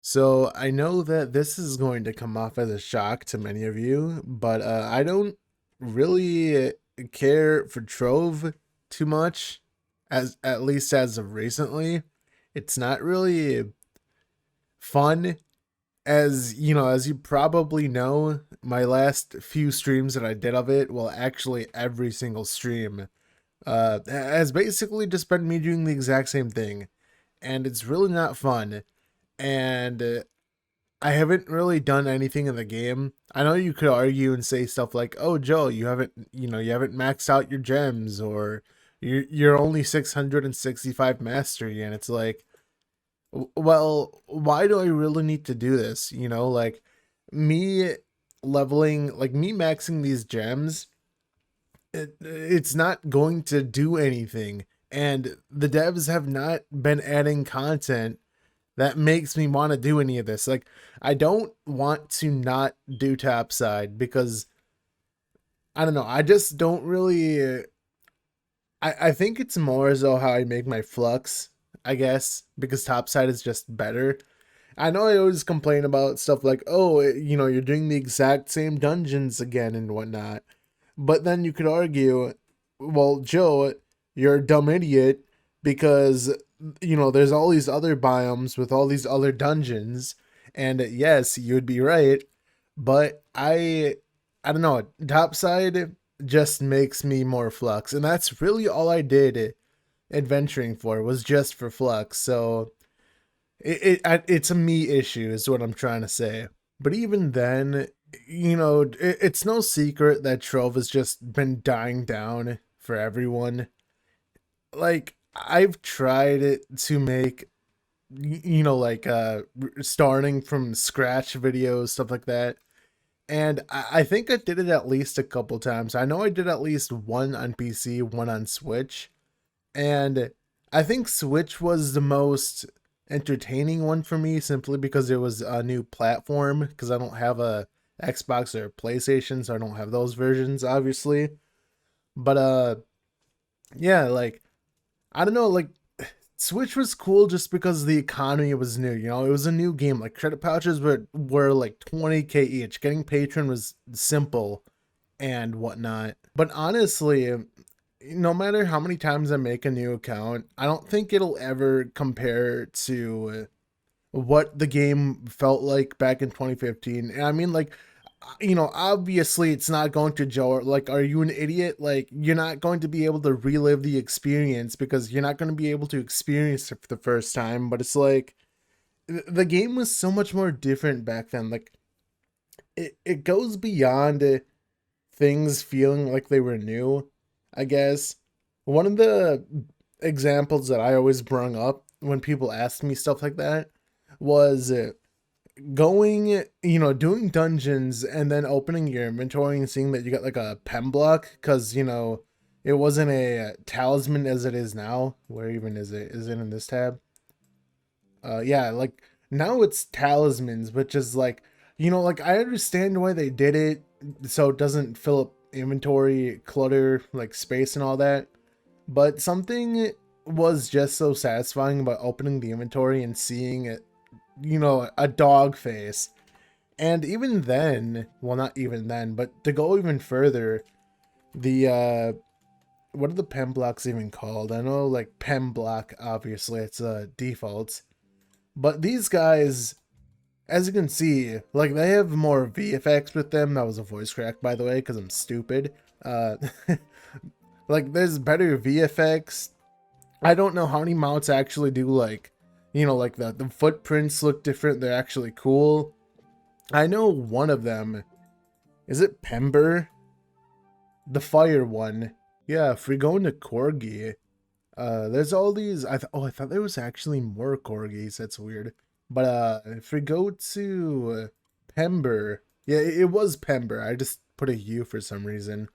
So I know that this is going to come off as a shock to many of you, but I don't really care for Trove too much, as at least as of recently. It's not really fun, as as you probably know. My last few streams that I did of it, well, actually every single stream, has basically just been me doing the exact same thing, and it's really not fun. And I haven't really done anything in the game. I know you could argue and say stuff like, "Oh, Joe, you haven't maxed out your gems, or you're only 665 mastery," and it's like, well, why do I really need to do this? Like me me maxing these gems, it's not going to do anything, and the devs have not been adding content that makes me want to do any of this. Like, I don't want to not do topside because I don't know. I just don't really. I think it's more as though how I make my flux, I guess, because topside is just better. I know I always complain about stuff like, oh, you're doing the exact same dungeons again and whatnot. But then you could argue, well, Joe, you're a dumb idiot because, there's all these other biomes with all these other dungeons. And yes, you'd be right. But I don't know, topside just makes me more flux. And that's really all I did adventuring for, was just for flux. So it's a me issue is what I'm trying to say. But even then, it's no secret that Trove has just been dying down for everyone. Like, I've tried it to make starting from scratch videos, stuff like that. And I think I did it at least a couple times. I know I did at least one on PC, one on Switch. And I think Switch was the most entertaining one for me, simply because it was a new platform, because I don't have a Xbox or PlayStation, so I don't have those versions, obviously. But yeah, like, I don't know, like, Switch was cool just because the economy was new. It was a new game. Like, credit pouches were like 20K each. Getting patron was simple and whatnot. But honestly, no matter how many times I make a new account, I don't think it'll ever compare to what the game felt like back in 2015. And I mean, like, obviously it's not going to Joe. Like, are you an idiot? Like, you're not going to be able to relive the experience because you're not going to be able to experience it for the first time. But it's like, the game was so much more different back then. Like, it goes beyond things feeling like they were new, I guess. One of the examples that I always brung up when people ask me stuff like that was going, doing dungeons and then opening your inventory and seeing that you got like a pen block, because, it wasn't a talisman as it is now. Where even is it? Is it in this tab? Yeah, like, now it's talismans, which is like, like, I understand why they did it, so it doesn't fill up inventory clutter, like space and all that. But something was just so satisfying about opening the inventory and seeing it, a dog face. And even then, well, not even then, but to go even further, the what are the pen blocks even called? I know, like, pen block, obviously it's a default, but these guys, as you can see, like, they have more VFX with them. That was a voice crack, by the way, because I'm stupid. Uh, like, there's better VFX. I don't know how many mounts actually do, like, like, the footprints look different. They're actually cool. I know one of them. Is it Pember? The fire one. Yeah, if we go into Corgi, there's all these. I thought there was actually more Corgis. That's weird. But if we go to Pember, yeah, it was Pember. I just put a U for some reason.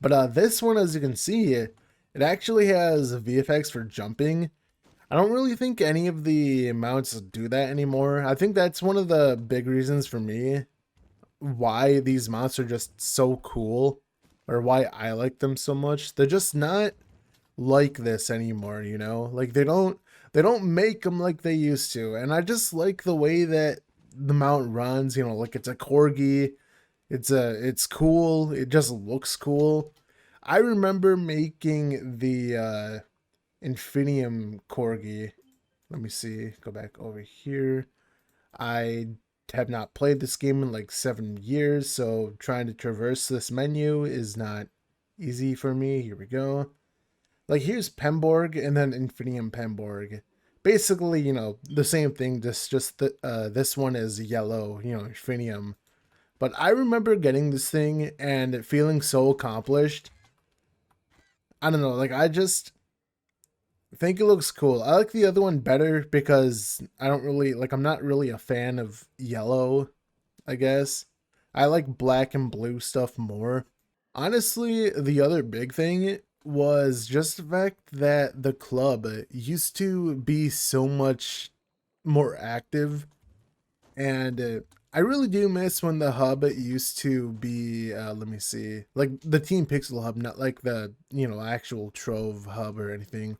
But this one, as you can see, it actually has VFX for jumping. I don't really think any of the mounts do that anymore. I think that's one of the big reasons for me why these mounts are just so cool, or why I like them so much. They're just not like this anymore, Like, they don't They don't make them like they used to, and I just like the way that the mount runs. You know, like it's a corgi. It's cool. It just looks cool. I remember making the Infinium corgi. Let me see. Go back over here. I have not played this game in like 7 years, so trying to traverse this menu is not easy for me. Here we go. Like here's Pemborg and then Infinium Pemborg. Basically, you know, the same thing. Just the this one is yellow. You know, Infinium. But I remember getting this thing and feeling so accomplished. I don't know. Like I just think it looks cool. I like the other one better because I don't really like. I'm not really a fan of yellow. I guess I like black and blue stuff more. Honestly, the other big thing was just the fact that the club used to be so much more active, and I really do miss when the hub used to be. Let me see, like the Team Pixel hub, not like the actual Trove hub or anything.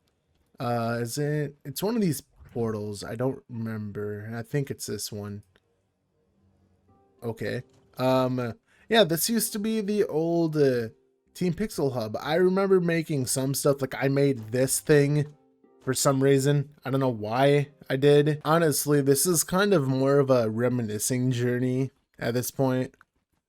Is it? It's one of these portals. I don't remember. I think it's this one. Okay. Yeah, this used to be the old Team Pixel hub. I remember making some stuff. Like I made this thing for some reason. I don't know why I did. Honestly, this is kind of more of a reminiscing journey at this point.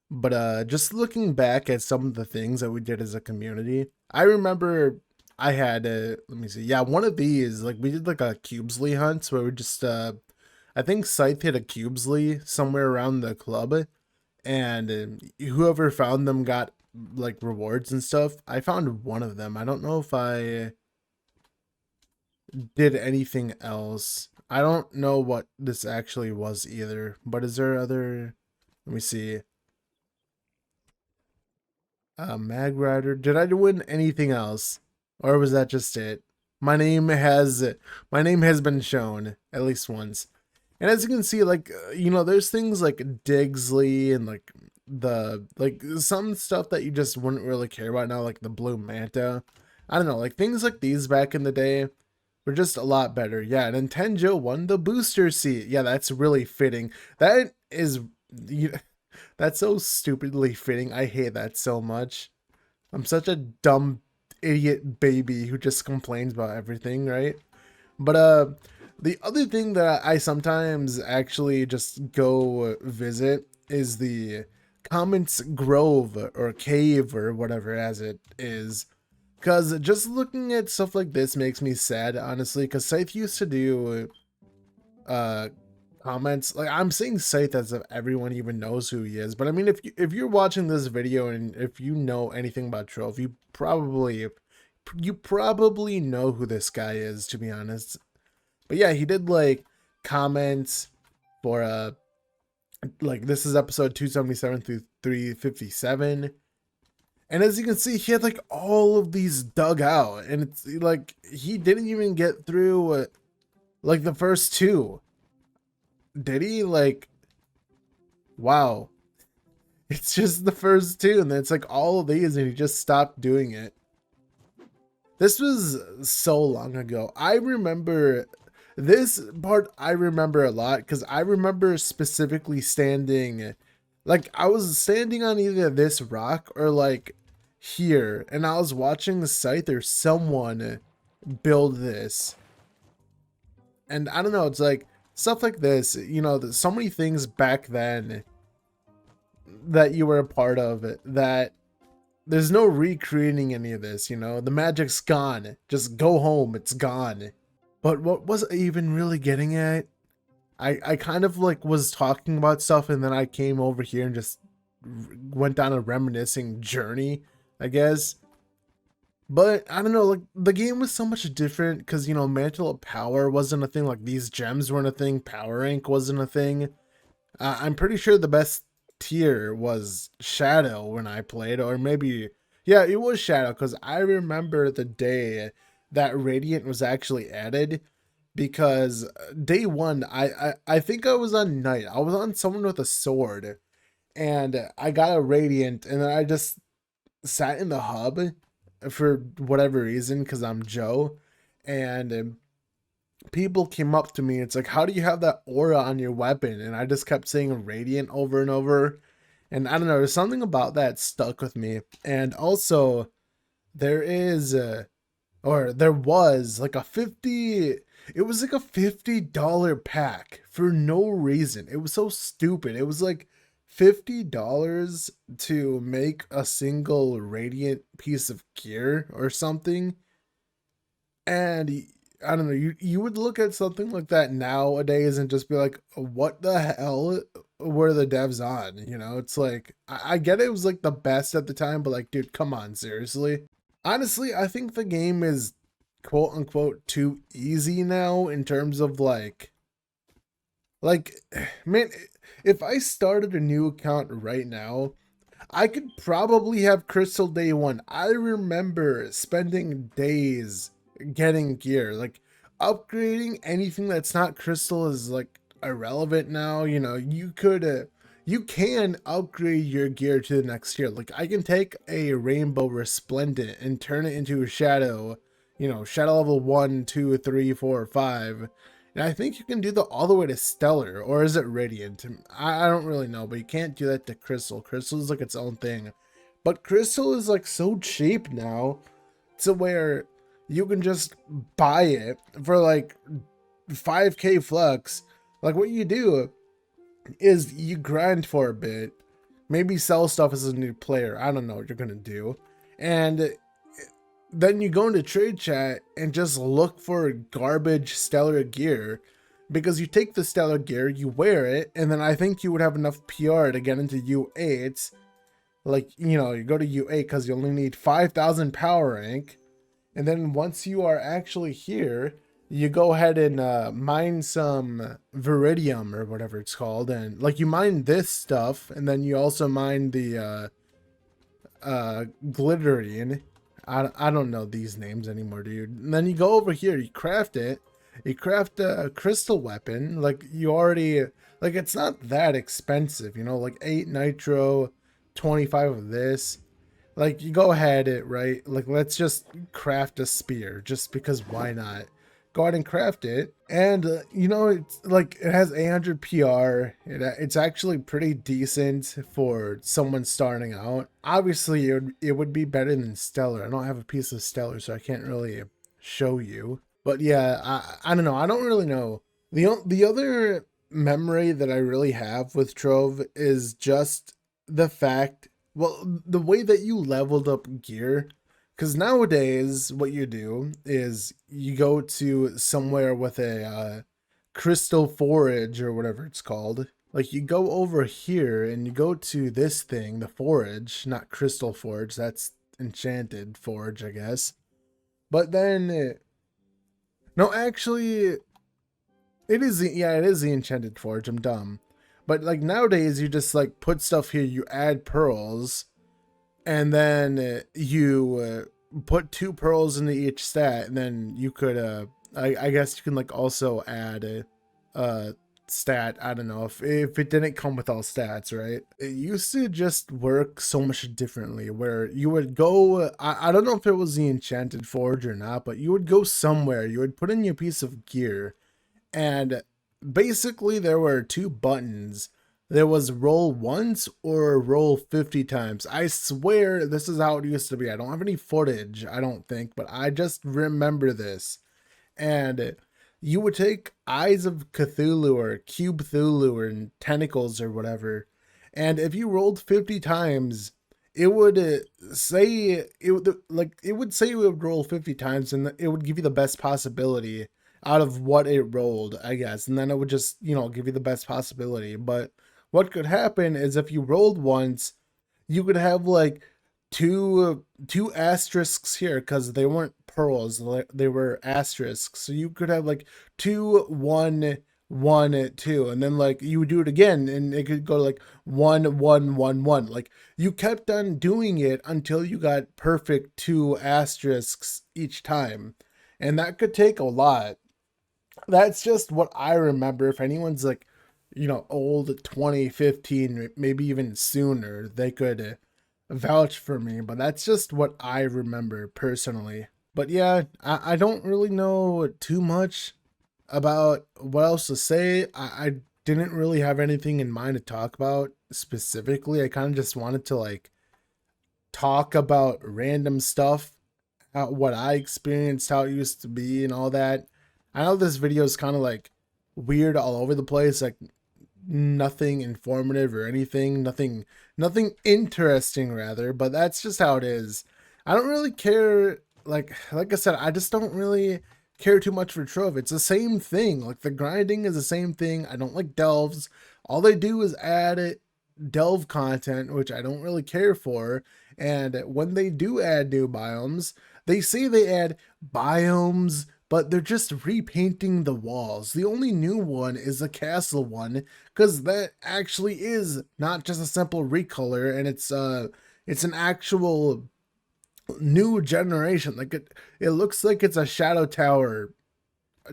But just looking back at some of the things that we did as a community, I remember I had let me see. Yeah, one of these, like we did like a Cubesley hunt where we just I think Scythe hit a Cubesley somewhere around the club, and whoever found them got like rewards and stuff. I found one of them. I don't know if I did anything else. I don't know what this actually was either. But is there other? Let me see. Mag Rider. Did I win anything else, or was that just it? My name has my name has been shown at least once. And as you can see, like there's things like Digsley and like some stuff that you just wouldn't really care about now, like the Blue Manta. I don't know, like things like these back in the day were just a lot better. Yeah, NintenJoe won the booster seat. Yeah, that's really fitting. That is, you, that's so stupidly fitting. I hate that so much. I'm such a dumb idiot baby who just complains about everything, right? But the other thing that I sometimes actually just go visit is the Comments Grove or Cave or whatever as it is. Cause just looking at stuff like this makes me sad, honestly. Cause Scythe used to do uh comments, like I'm saying Scythe as if everyone even knows who he is. But I mean, if you're watching this video and if you know anything about Trove, you probably know who this guy is, to be honest. But yeah, he did like comments for like this is episode 277 through 357. And as you can see, he had like all of these dug out, and it's like he didn't even get through like the first two. Did he? Like, wow. It's just the first two, and then it's like all of these, and he just stopped doing it. This was so long ago. I remember this part, I remember a lot because I remember specifically standing, like I was standing on either this rock or like here, and I was watching the site or someone build this. And I don't know, it's like stuff like this, there's so many things back then that you were a part of that there's no recreating any of this, the magic's gone. Just go home, it's gone. But what was I even really getting at? I kind of like was talking about stuff and then I came over here and just went down a reminiscing journey, I guess. But I don't know, like the game was so much different because Mantle of Power wasn't a thing, like these gems weren't a thing, Power Rank wasn't a thing. I'm pretty sure the best tier was Shadow when I played, or maybe, yeah, it was Shadow because I remember the day that Radiant was actually added. Because day one, I think I was on Knight. I was on someone with a sword, and I got a Radiant, and then I just sat in the hub for whatever reason because I'm Joe, and people came up to me. It's like, how do you have that aura on your weapon? And I just kept saying radiant over and over. And I don't know, there's something about that stuck with me. And also, there is, or there was like a 50, it was like a $50 pack for no reason. It was so stupid. It was like $50 to make a single radiant piece of gear or something. And I don't know, you would look at something like that nowadays and just be like, what the hell were the devs on? You know, it's like, I get it was like the best at the time, but like, dude, come on, seriously. Honestly, I think the game is quote unquote too easy now in terms of like, man, if I started a new account right now, I could probably have Crystal day one. I remember spending days getting gear. Like, upgrading anything that's not Crystal is like irrelevant now. You know, you can upgrade your gear to the next tier. Like, I can take a Rainbow Resplendent and turn it into a Shadow, you know, Shadow level 1, 2, 3, 4, 5. And I think you can do that all the way to Stellar, or is it Radiant? I don't really know, but you can't do that to Crystal. Crystal is like its own thing. But Crystal is like so cheap now to where you can just buy it for like 5k flux. Like, what you do is you grind for a bit, maybe sell stuff as a new player. I don't know what you're gonna do. And then you go into trade chat and just look for garbage stellar gear, because you take the stellar gear, you wear it, and then I think you would have enough PR to get into U8. Like, you know, you go to U8 because you only need 5,000 power rank. And then once you are actually here, you go ahead and mine some Viridium or whatever it's called. And like, you mine this stuff, and then you also mine the Glitterine. I don't know these names anymore, dude. And then you go over here, you craft it. You craft a crystal weapon. Like, you already, like, it's not that expensive, you know, like 8 nitro, 25 of this. Like, you go ahead, right? Like, let's just craft a spear, just because why not? Go ahead and craft it. And, you know, it's like, it has 800 PR. It's actually pretty decent for someone starting out. Obviously, it would be better than Stellar. I don't have a piece of Stellar, so I can't really show you. But yeah, I don't know. I don't really know. The other memory that I really have with Trove is just the fact, well, the way that you leveled up gear. Because nowadays, what you do is you go to somewhere with a crystal forage or whatever it's called. Like, you go over here and you go to this thing, the forage, not crystal forage. That's enchanted forage, I guess. But then, no, actually, it is yeah, it is the enchanted forge. I'm dumb. But like, nowadays, you just like put stuff here. You add pearls, and then you put 2 pearls into each stat, and then you could I guess you can like also add a stat. I don't know if it didn't come with all stats, right? It used to just work so much differently, where you would go, I don't know if it was the enchanted forge or not, but you would go somewhere, you would put in your piece of gear, and basically there were 2 buttons. There was roll once or roll 50 times. I swear this is how it used to be. I don't have any footage, I don't think, but I just remember this. And you would take Eyes of Cthulhu or Cube Cthulhu or Tentacles or whatever, and if you rolled 50 times, it would say it would say it would roll 50 times, and it would give you the best possibility out of what it rolled, I guess. And then it would just, you know, give you the best possibility. But what could happen is, if you rolled once, you could have like two asterisks here, because they weren't pearls, they were asterisks. So you could have like 2 1 1 2, and then like you would do it again, and it could go like 1 1 1 1. Like, you kept on doing it until you got perfect 2 asterisks each time, and that could take a lot. That's just what I remember. If anyone's like, you know, old 2015, maybe even sooner, they could vouch for me, but that's just what I remember personally. But yeah, I don't really know too much about what else to say, I didn't really have anything in mind to talk about specifically. I kind of just wanted to like talk about random stuff, what I experienced, how it used to be, and all that. I know this video is kind of like weird all over the place, like nothing informative or anything, nothing interesting rather, but that's just how it is. I don't really care, like I said, I just don't really care too much for Trove. It's the same thing. Like the grinding is the same thing. I don't like delves. All they do is add delve content, which I don't really care for. And when they do add new biomes, they say they add biomes, but they're just repainting the walls. The only new one is the castle one, because that actually is not just a simple recolor, and it's an actual new generation. Like it looks like it's a Shadow Tower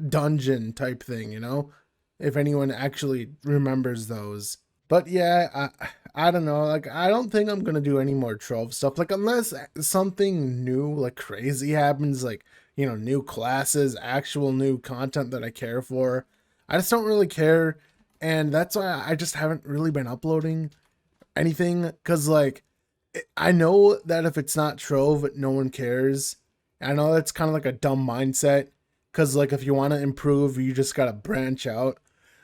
dungeon type thing, you know? If anyone actually remembers those. But yeah, I don't know. Like I don't think I'm gonna do any more Trove stuff. Like unless something new, like crazy happens, like you know, new classes, actual new content that I care for. I just don't really care, and that's why I just haven't really been uploading anything. Cause like I know that if it's not Trove, no one cares. I know that's kind of like a dumb mindset. Cause like if you want to improve, you just gotta branch out,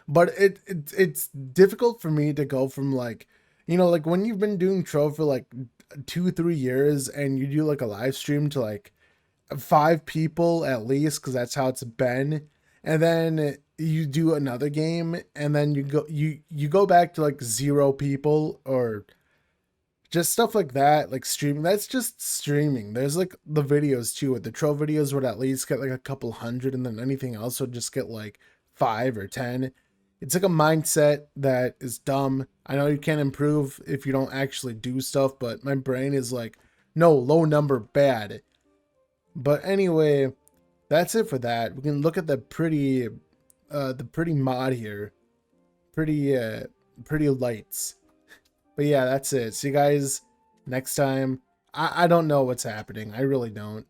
but it's difficult for me to go from like, you know, like when you've been doing Trove for like 2 3 years and you do like a live stream to like 5 people at least, because that's how it's been, and then you do another game and then you go back to like 0 people, or just stuff like that, like streaming. That's just streaming. There's like the videos too. With the Trove videos would at least get like a couple hundred, and then anything else would just get like 5 or 10. It's like a mindset that is dumb. I know you can't improve if you don't actually do stuff, but my brain is like, no, low number bad. But anyway, that's it for that. We can look at the pretty mod here. Pretty lights. But yeah, that's it. See you guys next time. I don't know what's happening. I really don't.